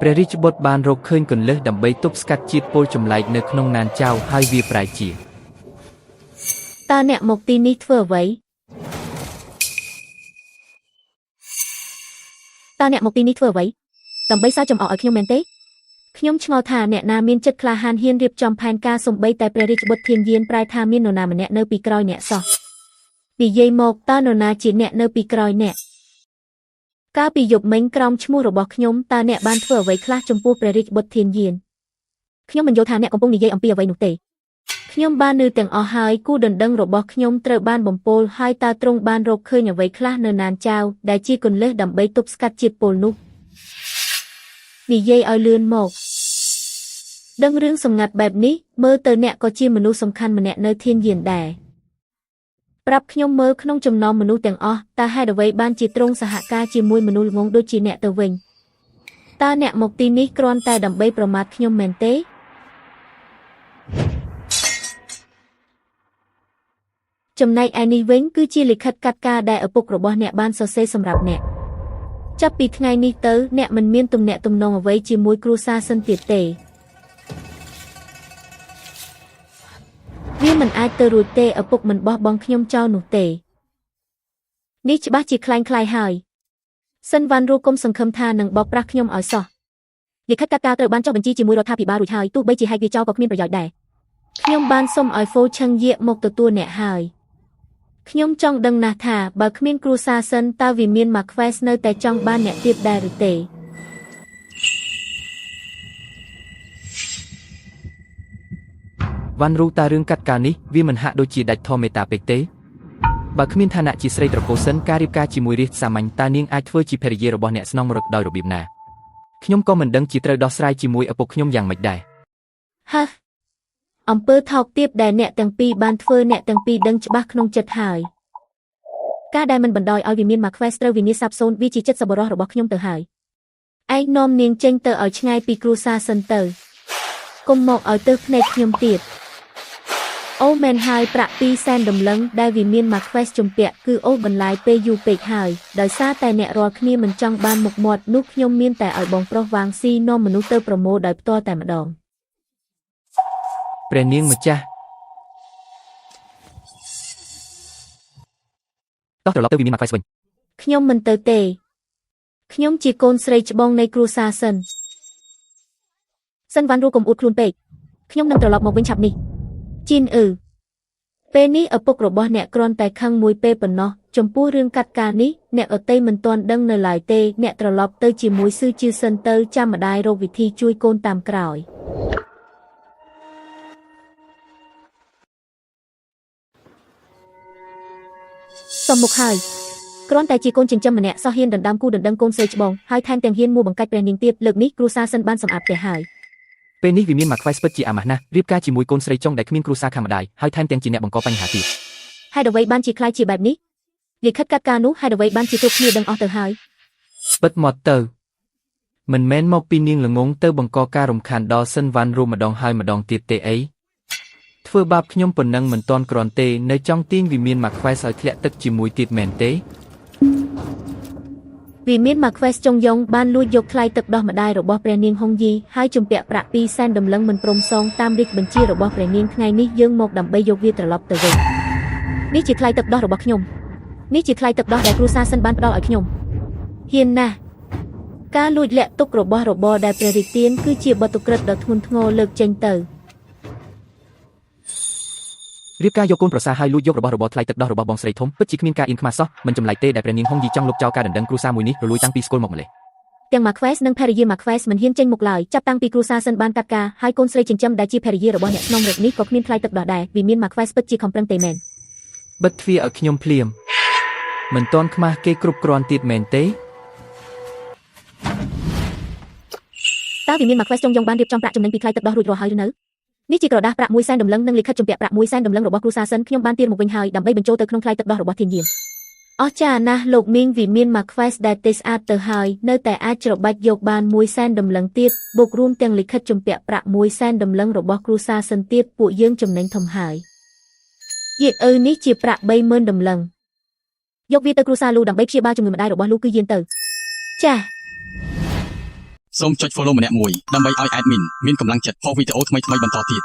ព្រះរាជបុត្របានរកឃើញគន្លឹះដើម្បីទប់ស្កាត់ជាតិពុលចម្លែកនៅក្នុងណានចៅហើយវាប្រែជាតើអ្នកមកទីនេះធ្វើអ្វីដើម្បីសើចំអកឲ្យខ្ញុំមែនទេខ្ញុំឆ្ងល់ថាអ្នកណាមានចិត្តក្លាហានហ៊ានរៀបចំផែនការសំបីតែព្រះរាជបុត្រធានយានប្រែថាមាននរណាម្នាក់នៅពីក្រោយអ្នកសោះនិយាយមកតើនរណាជាអ្នកនៅពីក្រោយអ្នកកាលពីយប់មិញក្រោមឈ្មោះរបស់ខ្ញុំតើអ្នកបានធ្វើអ្វីខ្លះចំពោះព្រះរាជបុត្រធានយានខ្ញុំមិនយល់ថាអ្នកកំពុងនិយាយអំពីអ្វីនោះទេខ្ញុំបាននៅទាំងអស់ហើយគូដណ្ដឹងរបស់ខ្ញុំត្រូវបានបំពល់ហើយតើទ្រង់បានរកឃើញអ្វីខ្លះនៅណានចៅដែលជាគន្លឹះដើម្បីទប់ស្កាត់ជាតិពុលនោះនិយាយឲ្យលឿនមកដឹងរឿងសម្ងាត់បែបនេះមើលទៅអ្នកក៏ជាមនុស្សសំខាន់ម្នាក់នៅធានយានដែរប្រាប់ខ្ញុំមើលក្នុងចំណោមមនុស្សទាំងអស់តើហេតុអ្វីបានជាទ្រង់សហការជាមួយមនុស្សល្ងងដូចជាអ្នកទៅវិញតើអ្នកមកទីនេះគ្រាន់តែដើម្បីប្រមាថខ្ញុំមែនទេចំណែកឯនេះវិញគឺជាលិខិតកាត់ការដែលឪពុករបស់អ្នកបានសរសេរសម្រាប់អ្នកចាប់ពីថ្ងៃនេះទៅអ្នកមិនមានទំនាក់ទំនងអ្វីជាមួយគ្រួសារសិនទៀតទេវាមិនអាចទៅរួចទេឪពុកមិនបោះបង់ខ្ញុំចោលនោះទេនេះច្បាស់ជាคล้ายៗហើយសិនវ៉ាន់រូគុំសង្ឃឹមថានឹងបោកប្រាស់ខ្ញុំឲ្យសោះលិខិតកាត់ការត្រូវបានចុះបញ្ជីជាមួយរដ្ឋាភិបាលរួចហើយទោះបីជាហែកវាចោលក៏គ្មានប្រយោជន៍ដែរខ្ញុំបានសុំឲ្យហ្វូឆឹងយាកមកទទួលអ្នកហើយខ្ញុំចង់ដឹងណាស់ថាបើគ្មានគ្រួសារសិនតើវាមានមកខ្វេសនៅតែចង់បានអ្នកទៀតដែរឬទេវ៉ាន់រូតើរឿងកាត់ការនេះវាមិនហាក់ដូចជាដាច់ធម៌មេតាពេកទេបើគ្មានឋានៈជាស្រីត្រកូលសិនការរៀបការជាមួយរាជសាមញ្ញតើនាងអាចធ្វើជាភរិយារបស់អ្នកស្នងរកដោយរបៀបណាខ្ញុំក៏មិនដឹងជាត្រូវដោះស្រាយជាមួយឪពុកខ្ញុំយ៉ាងម៉េចដែរហ៎អំពើថោកទាបដែលអ្នកទាំងពីរបានធ្វើអ្នកទាំងពីរដឹងច្បាស់ក្នុងចិត្តហើយការដែលមិនបណ្ដោយឲ្យវាមានមកខ្វេសត្រូវវិនិច្ឆ័យសាបសូន្យវាជាចិត្តសប្បុរសរបស់ខ្ញុំទៅហើយឯងនាំនាងចេញទៅឲ្យឆ្ងាយពីគ្រួសារសិនទៅកុំមកឲ្យទើសភ្នែកខ្ញុំទៀតអូមែនហើយប្រាក់200,000ដំឡឹងដែលវាមានមកខ្វេសជំពាក់គឺអូបន្លាយពេលយូរពេកហើយដោយសារតែអ្នករាល់គ្នាមិនចង់បានមុខមាត់នោះខ្ញុំមានតែឲ្យបងប្រុសវាងស៊ីនាំមនុស្សទៅប្រមូលដោយផ្ទាល់តែម្ដងព្រះនាងម្ចាស់តោះត្រឡប់ទៅវិមានមកខ្វេសវិញខ្ញុំមិនទៅទេខ្ញុំជាកូនស្រីច្បងនៃគ្រួសារសិនវ៉ាន់រូកុំអួតខ្លួនពេកខ្ញុំនឹងត្រឡប់មកវិញឆាប់នេះជីនពេលនេះឪពុករបស់អ្នកគ្រាន់តែខឹងមួយពេលប៉ុណ្ណោះចំពោះរឿងកាត់ការនេះអ្នកអតីមិនទាន់ដឹងនៅឡើយទេអ្នកត្រឡប់ទៅជាមួយស៊ឺជឿសិនទៅចាំម្ដាយរកវិធីជួយកូនតាមក្រោយសំមុខហើយគ្រាន់តែជាកូនចិញ្ចឹមម្នាក់សោះហ៊ានដណ្ដើមគូដណ្ដឹងកូនស្រីច្បងហើយថែមទាំងហ៊ានមួបង្កាច់ព្រះនាងទៀតលើកនេះគ្រួសារសិនបានសម្អាតផ្ទះហើយពេលនេះវាមានមកខ្វេសពិតជាអាម៉ាស់ណាស់រៀបការជាមួយកូនស្រីចុងដែលគ្មានគ្រួសារខាងម្ដាយហើយថែមទាំងជាអ្នកបង្កបញ្ហាទៀតហេតុអ្វីបានជាខ្លាចជាបែបនេះលិខិតកាត់ការនោះហេតុអ្វីបានជាគ្រប់គ្នាដឹងអស់ទៅហើយពិតមកទៅមិនមែនមកពីនាងល្ងងទៅបង្កការរំខានដល់សិនវ៉ាន់រូម្ដងហើយម្ដងទៀតទេអីធ្វើបាបខ្ញុំប៉ុណ្ណឹងមិនទាន់គ្រាន់ទេនៅចង់ទាញវិមានមកខ្វេសឲ្យធ្លាក់ទឹកជាមួយទៀតមែនទេវិមានមកខ្វេសចុងយ៉ងបានលួចយកថ្លៃទឹកដោះម្ដាយរបស់ព្រះនាងហុងយីហើយជំពាក់ប្រាក់200,000ដំឡឹងមិនព្រមសងតាមរាជបញ្ជារបស់ព្រះនាងថ្ងៃនេះយើងមកដើម្បីយកវាត្រឡប់ទៅវិញនេះជាថ្លៃទឹកដោះរបស់ខ្ញុំនេះជាថ្លៃទឹកដោះដែលគ្រួសារសិនបានផ្ដល់ឲ្យខ្ញុំហ៊ានណាស់ការលួចលាក់ទុករបស់របរដែលព្រះរាជទានគឺជាបទឧក្រិដ្ឋដ៏ធ្ងន់ធ្ងរលើកចេញទៅរៀបការយកកូនប្រសាហើយលួចយករបស់របរថ្លៃទឹកដោះរបស់បងស្រីធំពិតជាគ្មានការអៀនខ្មាសសោះមិនចម្លែកទេដែលព្រះនាងហុងយីចង់លុបចោលការដណ្ដឹងគ្រួសារមួយនេះរលួយតាំងពីស្គាល់មកម្លេះទាំងមកខ្វេសនិងភរិយាមកខ្វេសមិនហ៊ានចេញមុខឡើយចាប់តាំងពីគ្រួសារសិនបានកាត់ការហើយកូនស្រីចិញ្ចឹមដែលជាភរិយារបស់អ្នកស្នងរកនេះក៏គ្មានថ្លៃទឹកដោះដែរវាមានមកខ្វេសពិតជាខំប្រឹងទេមែនបិទទ្វារឲ្យខ្ញុំភ្លាមមិនទាន់ខ្មាស់គេគ្រប់គ្រាន់ទៀតមែនទេតើវាមានមកខ្វេសចុងយ៉ងបានរៀបចំប្រាក់ចំណេញពីថ្លៃទឹកដោះរួចរាល់ហើយឬនៅនេះជាក្រដាសប្រាក់100,000ដំឡឹងនិងលិខិតជំពាក់ប្រាក់100,000ដំឡឹងរបស់គ្រួសារសិនខ្ញុំបានទារមកវិញហើយដើម្បីបញ្ចូលទៅក្នុងថ្លៃទឹកដោះរបស់ធានយានអស្ចារ្យណាស់លោកមីងវិមានមកខ្វេសដែលទេស្អាតទៅហើយនៅតែអាចច្របាច់យកបាន100,000ដំឡឹងទៀតបូករួមទាំងលិខិតជំពាក់ប្រាក់100,000ដំឡឹងរបស់គ្រួសារសិនទៀតពួកយើងចំណេញធំហើយយាយនេះជាប្រាក់30,000ដំឡឹងយកវាទៅគ្រួសារលូដើម្បីព្យាបាលជំងឺម្ដាយរបស់លូគឺយានទៅចា សូមចុច follow ម្នាក់មួយដើម្បីឲ្យ admin មានកម្លាំងចិត្តផុសវីដេអូថ្មីៗបន្តទៀត